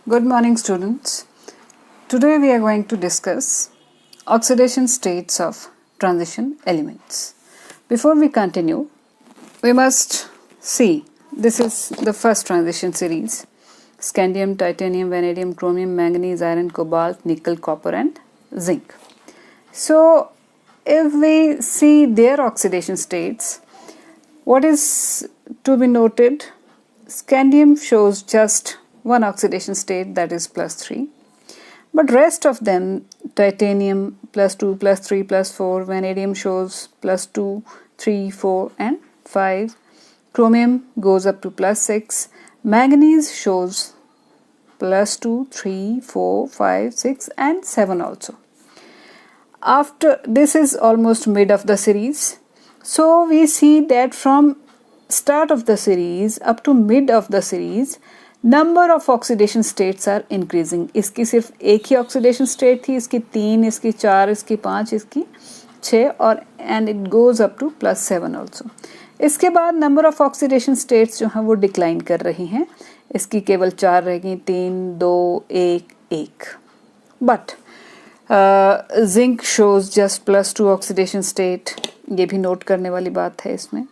Good morning, students. Today we are going to discuss oxidation states of transition elements. Before we continue, we must see this is the first transition series: scandium, titanium, vanadium, chromium, manganese, iron, cobalt, nickel, copper, and zinc. So, if we see their oxidation states, what is to be noted? Scandium shows just one oxidation state, that is +3, but rest of them, titanium +2, +3, +4, vanadium shows +2, 3, 4 and 5, chromium goes up to +6, manganese shows +2, 3, 4, 5, 6 and 7 also. After this is almost mid of the series, so we see that from start of the series up to mid of the series, number of oxidation states are increasing. इसकी सिर्फ एक ही oxidation state थी, इसकी 3, इसकी 4, इसकी 5, इसकी 6 और and it goes up to +7 also. इसके बाद number of oxidation states जो हैं वो decline कर रही हैं. इसकी केवल 4 रहेगी, 3, 2, 1, 1. But zinc shows just +2 oxidation state. ये भी नोट करने वाली बात है इसमें.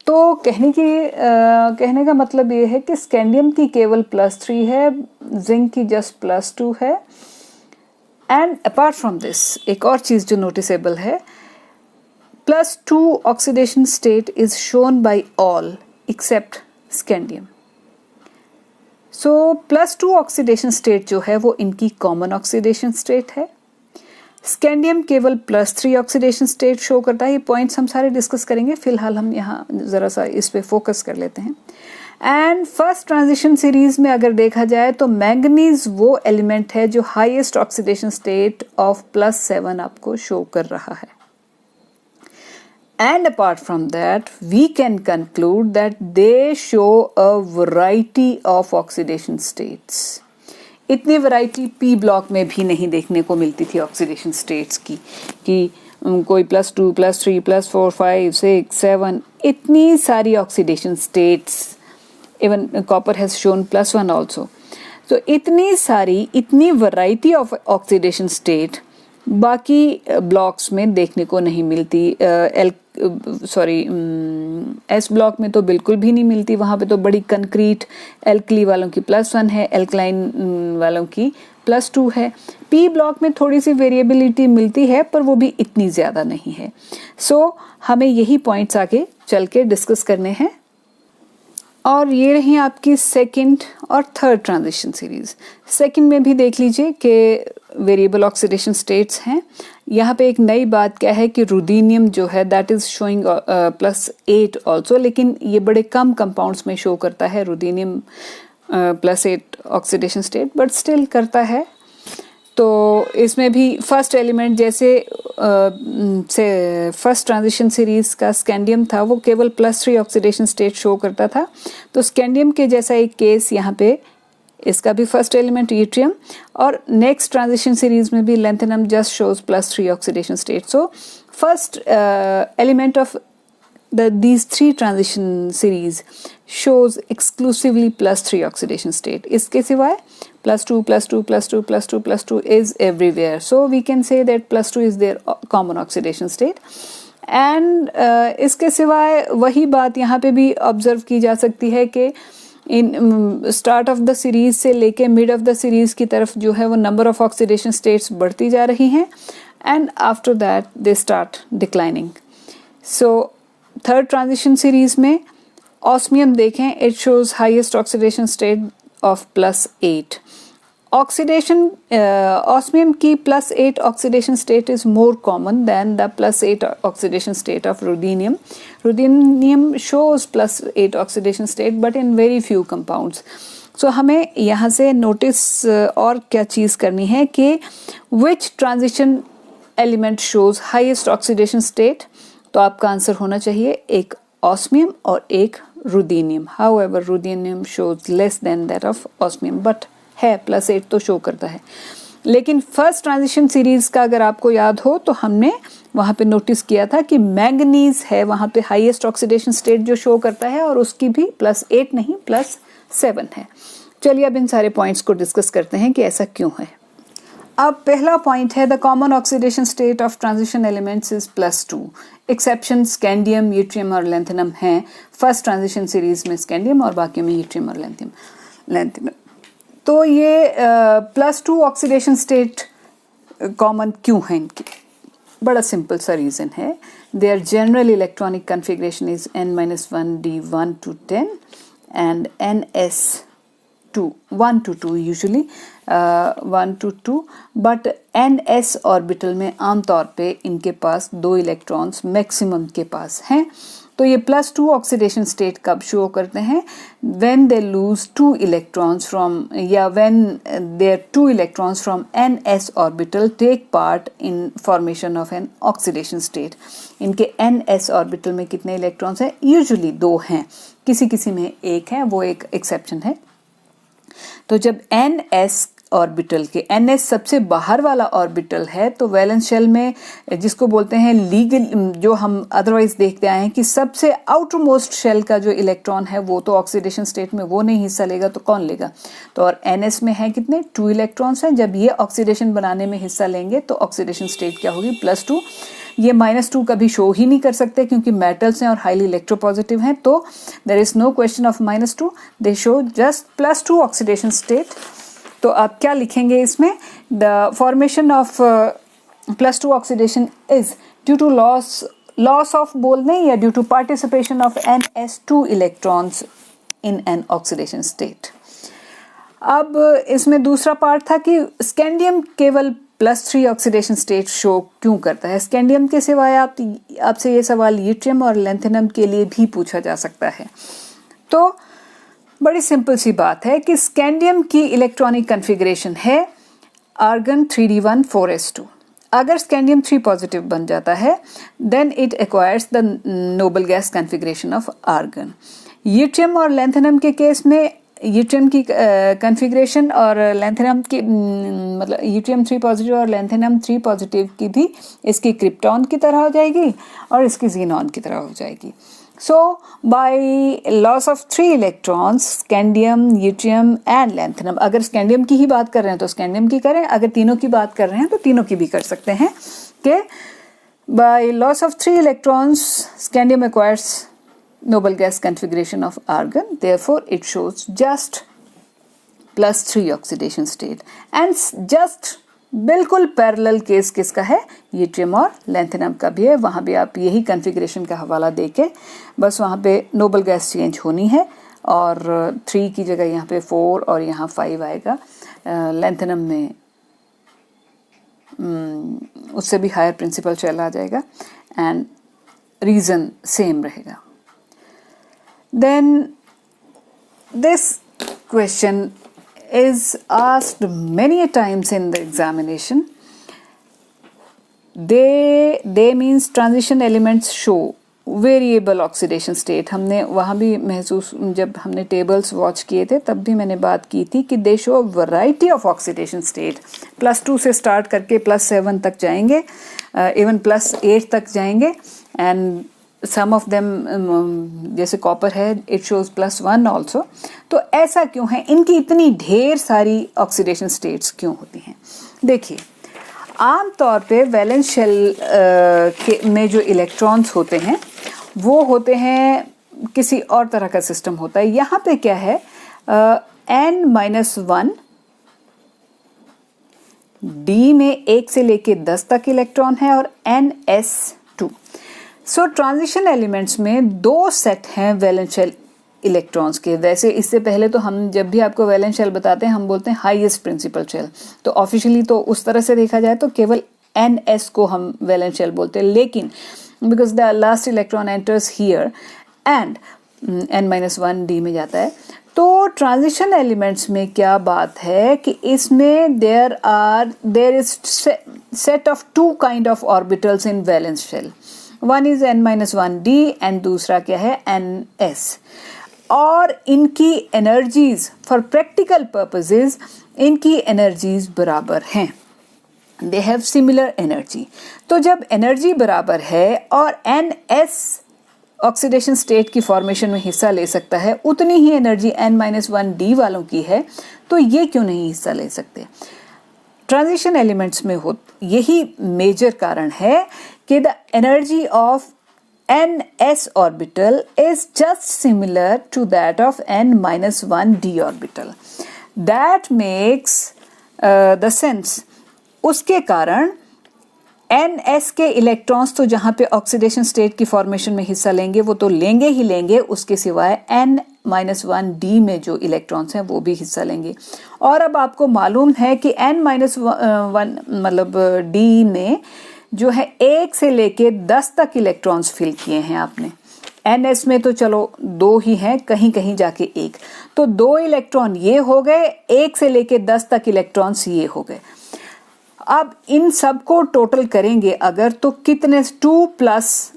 तो कहने का मतलब ये है कि स्कैंडियम की केवल +3 है, जिंक की जस्ट +2 है. एंड अपार्ट फ्रॉम दिस एक और चीज जो नोटिसेबल है, +2 oxidation state is shown by all except scandium. So +2 oxidation state जो है वो इनकी कॉमन ऑक्सीडेशन स्टेट है. स्कैंडियम केवल +3 ऑक्सीडेशन स्टेट शो करता है. ये पॉइंट्स हम सारे डिस्कस करेंगे, फिलहाल हम यहाँ ज़रा सा इस पे फोकस कर लेते हैं. एंड फर्स्ट ट्रांजिशन सीरीज में अगर देखा जाए तो मैंगनीज वो एलिमेंट है जो हाईएस्ट ऑक्सीडेशन स्टेट ऑफ +7 आपको शो कर रहा है. And apart from that we can conclude that they show a variety of oxidation states. इतनी वैरायटी पी ब्लॉक में भी नहीं देखने को मिलती थी ऑक्सीडेशन स्टेट्स की, कि कोई +2, +3, +4, 5, 6, 7, इतनी सारी oxidation states. Even copper has shown +1 also. तो इतनी वैरायटी ऑफ ऑक्सीडेशन स्टेट बाकी ब्लॉक्स में देखने को नहीं मिलती. एस ब्लॉक में तो बिल्कुल भी नहीं मिलती. वहाँ पे तो बड़ी कंक्रीट एल्कली वालों की +1 है, एल्कलाइन वालों की +2 है. पी ब्लॉक में थोड़ी सी वेरिएबिलिटी मिलती है पर वो भी इतनी ज़्यादा नहीं है. सो हमें यही पॉइंट्स आगे चल के डिस्कस करने हैं. और ये रही आपकी सेकंड और थर्ड ट्रांजिशन सीरीज. सेकंड में भी देख लीजिए कि वेरिएबल ऑक्सीडेशन स्टेट्स हैं. यहाँ पे एक नई बात क्या है कि रुदीनियम जो है दैट इज शोइंग +8 ऑल्सो, लेकिन ये बड़े कम कंपाउंड्स में शो करता है रुदीनियम +8 ऑक्सीडेशन स्टेट, बट स्टिल करता है. तो इसमें भी फर्स्ट एलिमेंट जैसे से फर्स्ट ट्रांजिशन सीरीज का स्कैंडियम था वो केवल +3 ऑक्सीडेशन स्टेट शो करता था. तो स्कैंडियम के जैसा एक केस यहाँ पे इसका भी फर्स्ट एलिमेंट यूट्रियम, और नेक्स्ट ट्रांजिशन सीरीज में भी lanthanum just shows +3 oxidation state. So first element of these three transition series shows exclusively +3 oxidation state. इसके सिवाय +2, +2, +2, +2, +2 is everywhere. So we can say that +2 is their common oxidation state. And इसके सिवाय वही बात यहाँ पे भी ऑब्जर्व की जा सकती है कि in start of the series से लेके मिड ऑफ द सीरीज की तरफ जो है वो नंबर ऑफ ऑक्सीडेशन स्टेट्स बढ़ती जा रही हैं, and after that they start declining. So third transition series में ऑस्मियम देखें, it shows highest oxidation state of +8. Oxidation osmium की +8 oxidation state is more common than the +8 oxidation state of ruthenium. Ruthenium shows +8 oxidation state but in very few compounds. So हमें यहाँ से notice और क्या चीज़ करनी है कि which transition element shows highest oxidation state. तो आपका आंसर होना चाहिए एक ऑस्मियम और एक ruthenium. However ruthenium shows less than that of osmium, but है +8 तो शो करता है. लेकिन फर्स्ट ट्रांजिशन सीरीज का अगर आपको याद हो तो हमने वहाँ पे नोटिस किया था कि मैंगनीज है वहाँ पे हाईएस्ट ऑक्सीडेशन स्टेट जो शो करता है, और उसकी भी +8 नहीं +7 है। चलिए अब इन सारे पॉइंट्स को डिस्कस करते हैं कि ऐसा क्यों है। अब पहला पॉइंट है the common oxidation state of transition elements is +2। Exception scandium, yttrium और लैंथेनम हैं। फर्स्ट ट्रांजिशन सीरीज में स्कैंडियम और बाकी में यूट्रियम और लैंथेनम। तो ये +2 ऑक्सीडेशन स्टेट कॉमन क्यों है इनकी? बड़ा सिंपल सा रीज़न है। Their general electronic configuration is n-1d1 to 10 and ns2 1 to 2 usually 1 to 2, but ns orbital में आमतौर पे इनके पास 2 इलेक्ट्रॉन्स मैक्सिमम के पास हैं। तो ये +2 ऑक्सीडेशन स्टेट कब शो करते हैं? When they lose 2 electrons from, या when there 2 electrons from ns orbital take part in formation of an oxidation state. इनके ns ऑर्बिटल में कितने इलेक्ट्रॉन्स हैं? यूजुअली 2 हैं, किसी किसी में 1 है, वो एक एक्सेप्शन है। तो जब ns ऑर्बिटल के ns सबसे बाहर वाला ऑर्बिटल है, तो वैलेंस शेल में जिसको बोलते हैं लीगल, जो हम अदरवाइज देखते आए हैं कि सबसे आउटर मोस्ट शेल का जो इलेक्ट्रॉन है वो तो ऑक्सीडेशन स्टेट में वो नहीं हिस्सा लेगा, तो कौन लेगा? तो और ns में है कितने? 2 इलेक्ट्रॉन्स हैं। जब ये ऑक्सीडेशन बनाने में हिस्सा लेंगे तो ऑक्सीडेशन स्टेट क्या होगी? +2। ये -2 कभी शो ही नहीं कर सकते क्योंकि मेटल्स हैं और हाईली इलेक्ट्रोपॉजिटिव हैं, तो there is no question of -2, they show just +2 oxidation state. तो आप क्या लिखेंगे इसमें? The formation of +2 oxidation is due to loss of बोल दें या due to participation of ns2 electrons in an oxidation state. अब इसमें दूसरा पार्ट था कि स्कैंडियम केवल +3 ऑक्सीडेशन स्टेट शो क्यों करता है? स्कैंडियम के सिवाय आपसे ये सवाल यूट्रियम और लैंथेनम के लिए भी पूछा जा सकता है। तो बड़ी सिंपल सी बात है कि स्कैंडियम की इलेक्ट्रॉनिक कन्फिग्रेशन है आर्गन 3d1 4s2। अगर स्कैंडियम 3 पॉजिटिव बन जाता है then it acquires the noble gas configuration of argon. Yttrium और लैंथेनम के केस में यूट्रियम की कन्फिग्रेशन और लैंथेनम की मतलब यूट्रियम 3 पॉजिटिव और लैंथेनम 3 पॉजिटिव की भी इसकी क्रिप्टॉन की तरह हो जाएगी और इसकी जीनॉन की तरह हो जाएगी। So by loss of 3 electrons, scandium, yttrium and lanthanum, अगर स्कैंडियम की ही बात कर रहे हैं तो स्कैंडियम की करें, अगर तीनों की बात कर रहे हैं तो तीनों की भी कर सकते हैं कि by loss of 3 electrons, scandium acquires noble gas configuration of argon, therefore it shows just +3 oxidation state and just बिल्कुल पैरेलल केस किसका है? यूट्रियम और लैंथेनम का भी है। वहाँ भी आप यही कन्फिग्रेशन का हवाला देके बस वहाँ पे नोबल गैस चेंज होनी है और 3 की जगह यहाँ पे 4 और यहाँ 5 आएगा। लैंथेनम में उससे भी हायर प्रिंसिपल शेल आ जाएगा एंड रीज़न सेम रहेगा। Then this question is asked many a times in the examination. They means transition elements show variable oxidation state. हमने वहाँ भी महसूस, जब हमने टेबल्स वॉच किए थे तब भी मैंने बात की थी कि they show variety of oxidation state. +2 से स्टार्ट करके +7 तक जाएंगे, इवन +8 तक जाएंगे एंड सम ऑफ देम जैसे कॉपर है इट शोज +1 ऑल्सो। तो ऐसा क्यों है? इनकी इतनी ढेर सारी ऑक्सीडेशन स्टेट्स क्यों होती हैं? देखिए, आमतौर पे वैलेंस शेल में जो इलेक्ट्रॉन्स होते हैं वो होते हैं किसी और तरह का सिस्टम होता है। यहाँ पे क्या है? n-1 d में 1 से लेके 10 तक इलेक्ट्रॉन है और ns2। सो ट्रांजिशन एलिमेंट्स में 2 सेट हैं वैलेंस शेल इलेक्ट्रॉन्स के। वैसे इससे पहले तो हम जब भी आपको वैलेंस शेल बताते हैं हम बोलते हैं हाईएस्ट प्रिंसिपल शेल, तो ऑफिशियली तो उस तरह से देखा जाए तो केवल ns को हम वैलेंस शेल बोलते हैं, लेकिन because the last electron enters here and n-1 d में जाता है, तो ट्रांजिशन एलिमेंट्स में क्या बात है कि इसमें there is set of 2 kind of orbitals in valence shell. One is n-1d and दूसरा क्या है? ns। और इनकी एनर्जीज फॉर प्रैक्टिकल पर्पसेस इनकी एनर्जीज बराबर हैं, दे हैव सिमिलर एनर्जी। तो जब एनर्जी बराबर है और NS ऑक्सीडेशन स्टेट की फॉर्मेशन में हिस्सा ले सकता है, उतनी ही एनर्जी N-1D वालों की है, तो ये क्यों नहीं हिस्सा ले सकते? ट्रांजिशन एलिमेंट्स में हो यही मेजर कारण है कि the energy of NS orbital is just similar to that of N-1D orbital. That makes the sense. उसके कारण NS के इलेक्ट्रॉन्स तो जहाँ पे ऑक्सीडेशन स्टेट की फॉर्मेशन में हिस्सा लेंगे वो तो लेंगे ही लेंगे, उसके सिवाय N-1D में जो इलेक्ट्रॉन्स हैं वो भी हिस्सा लेंगे। और अब आपको मालूम है कि N-1 मतलब D में जो है 1 से लेके 10 तक इलेक्ट्रॉन्स फिल किए हैं आपने। NS में तो चलो 2 ही हैं, कहीं कहीं जाके 1, तो 2 इलेक्ट्रॉन ये हो गए, 1 से लेके 10 तक इलेक्ट्रॉन्स ये हो गए। अब इन सब को टोटल करेंगे अगर, तो कितने 2 +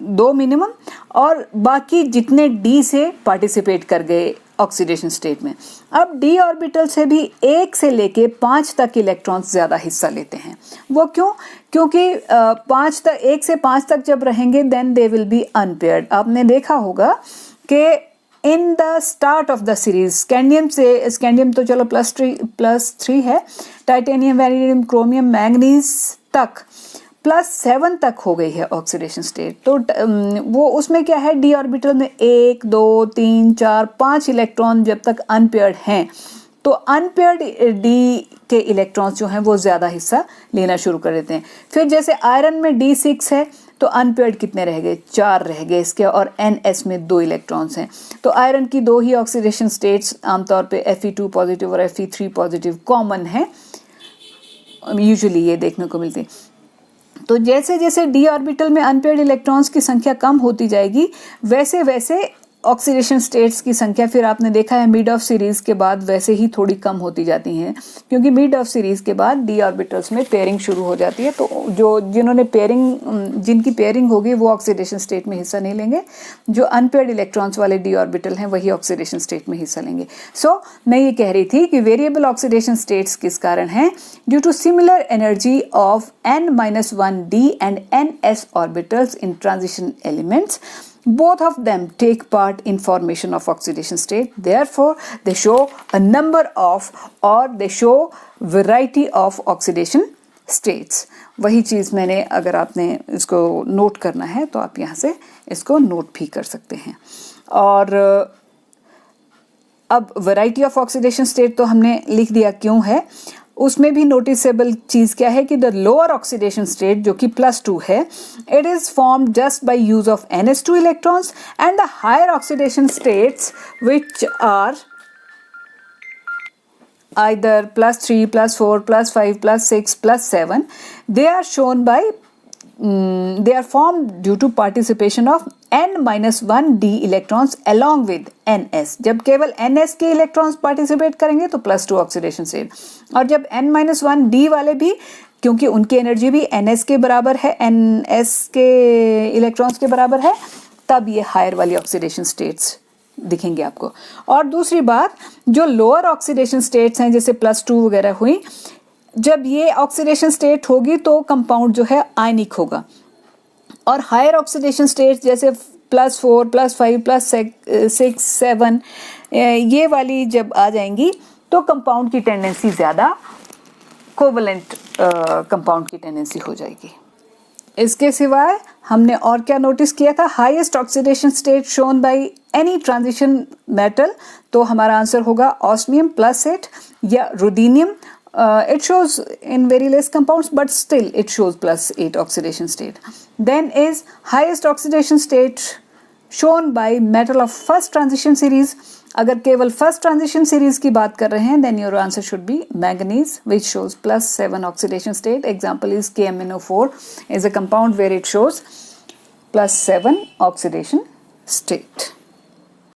2 मिनिमम, और बाकी जितने D से पार्टिसिपेट कर गए ऑक्सीडेशन स्टेट में। अब D ऑर्बिटल से भी 1 से लेके 5 तक इलेक्ट्रॉन्स ज़्यादा हिस्सा लेते हैं। वो क्यों? क्योंकि 1 से 5 तक जब रहेंगे then they will be unpaired. आपने देखा होगा कि in the start of the series scandium तो चलो +3 है, टाइटेनियम, वैनेडियम, क्रोमियम, मैंगनीज तक +7 तक हो गई है ऑक्सीडेशन स्टेट। तो वो उसमें क्या है, D ऑर्बिटल में 1, 2, 3, 4, 5 इलेक्ट्रॉन जब तक अनपेयर्ड हैं, तो अनपेयर्ड D के इलेक्ट्रॉन्स जो हैं वो ज़्यादा हिस्सा लेना शुरू कर देते हैं। फिर जैसे आयरन में D6 है तो अनपेयर्ड कितने रह गए? 4 रह गए इसके, और NS में 2 इलेक्ट्रॉन्स हैं। तो आयरन की 2 ही ऑक्सीडेशन स्टेट्स आमतौर पे Fe2 पॉजिटिव और Fe3 पॉजिटिव कॉमन है, यूजुअली ये देखने को मिलती है। तो जैसे जैसे D ऑर्बिटल में अनपेयर्ड इलेक्ट्रॉन्स की संख्या कम होती जाएगी, वैसे वैसे ऑक्सीडेशन स्टेट्स की संख्या, फिर आपने देखा है मिड ऑफ सीरीज के बाद वैसे ही थोड़ी कम होती जाती हैं, क्योंकि मिड ऑफ सीरीज के बाद D ऑर्बिटल्स में पेयरिंग शुरू हो जाती है। तो जिनकी पेयरिंग होगी वो ऑक्सीडेशन स्टेट में हिस्सा नहीं लेंगे, जो अनपेयर्ड इलेक्ट्रॉन्स वाले D ऑर्बिटल हैं वही ऑक्सीडेशन स्टेट में हिस्सा लेंगे। सो मैं ये कह रही थी कि वेरिएबल ऑक्सीडेशन स्टेट्स किस कारण हैं? Due to similar energy of N-1D and NS orbitals in transition elements. Both of them take part in formation of oxidation state. Therefore, they show a number of, or they show variety of oxidation states. वही चीज़ मैंने, अगर आपने इसको note करना है तो आप यहाँ से इसको नोट भी कर सकते हैं। और अब वैरायटी ऑफ ऑक्सीडेशन स्टेट तो हमने लिख दिया क्यों है। उसमें भी नोटिसेबल चीज़ क्या है कि द लोअर ऑक्सीडेशन स्टेट जो कि +2 है, it is form just by use of NS2 electrons, and the higher oxidation states which are either +3, +4, +5, +6, +7, they are shown by they are formed due to participation of N-1D electrons along with NS. जब केवल NS के electrons participate करेंगे तो +2 oxidation state, और जब N-1D वाले भी, क्योंकि उनकी एनर्जी भी NS के बराबर है, NS के इलेक्ट्रॉन्स के बराबर है, तब ये हायर वाली ऑक्सीडेशन स्टेट्स दिखेंगे आपको। और दूसरी बात, जो लोअर ऑक्सीडेशन स्टेट्स हैं जैसे +2 वगैरह हुई, जब ये ऑक्सीडेशन स्टेट होगी तो कंपाउंड जो है आयनिक होगा, और हायर ऑक्सीडेशन स्टेट जैसे +4, +5, +6, 7 ये वाली जब आ जाएंगी तो कंपाउंड की टेंडेंसी ज़्यादा कोवलेंट कंपाउंड की टेंडेंसी हो जाएगी। इसके सिवाय हमने और क्या नोटिस किया था? Highest oxidation state shown by any transition metal, तो हमारा आंसर होगा ऑस्मियम +8 या रुदीनियम. It shows in very less compounds, but still it shows +8 oxidation state. Then is highest oxidation state shown by metal of first transition series. अगर केवल first transition series की बात कर रहे हैं, then your answer should be manganese, which shows +7 oxidation state. Example is KMnO4 is a compound where it shows +7 oxidation state.